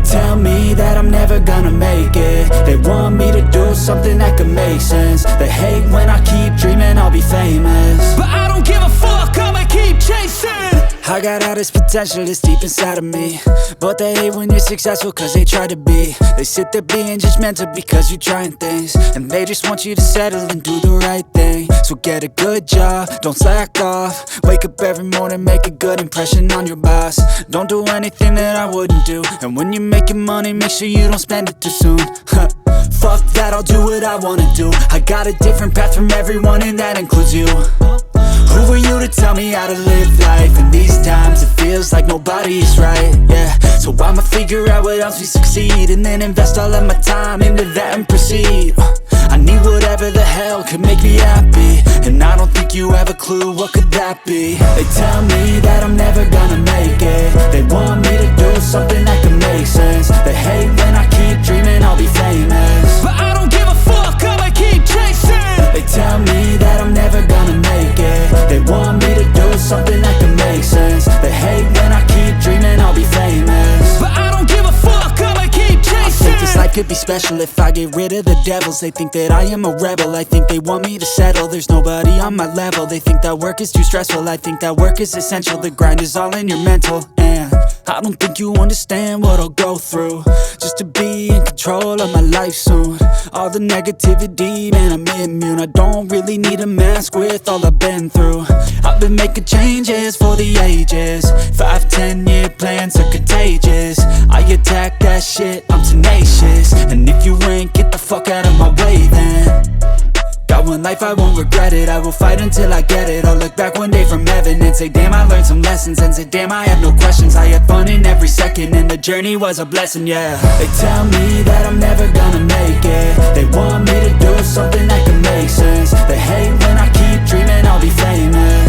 tell me that I'm never gonna make it. They want me to do something that could make sense. They hate when I keep dreaming I'll be famous, but I don't give a fuck, I'ma keep chasing. I got all this potential that's deep inside of me, but they hate when you're successful cause they try to be. They sit there being judgmental because you're trying things, and they just want you to settle and do the right thing. So get a good job, don't slack off. Wake up every morning, make a good impression on your boss. Don't do anything that I wouldn't do, and when you're making money, make sure you don't spend it too soon. Fuck that, I'll do what I wanna do. I got a different path from everyone, and that includes you. Who are you to tell me how to live life? In these times it feels like nobody is right, yeah. So I'ma figure out what else we succeed, and then invest all of my time into that and proceed. I need whatever the hell could make me happy, and I don't think you have a clue what could that be. They tell me that I'm never gonna make it. They want me to do something that could make sense. They hate when I keep dreaming I'll be famous, but I don't give a fuck, I'ma keep chasing. They tell me that I'm never gonna make it. They want me to do something that can make sense. They hate when I keep dreaming I'll be famous, but I don't give a fuck, I'ma keep chasing. I think this life could be special if I get rid of the devils. They think that I am a rebel, I think they want me to settle. There's nobody on my level. They think that work is too stressful, I think that work is essential. The grind is all in your mental, and I don't think you understand what I'll go through just to be in control of my life soon. All the negativity, man, I'm immune. I don't really need a mask with all I've been through. I've been making changes for the ages. 5-10 year plans are contagious. I attack that shit, I'm tenacious. And if you ain't, get the fuck out of my way then. Got one life, I won't regret it. I will fight until I get it. I'll look back one day from heaven and say, damn, I learned some lessons. And say, damn, I had no questions. I had fun in every second, and the journey was a blessing, yeah. They tell me that I'm never gonna make it. They want me to do something that can make sense. They hate when I keep dreaming I'll be famous,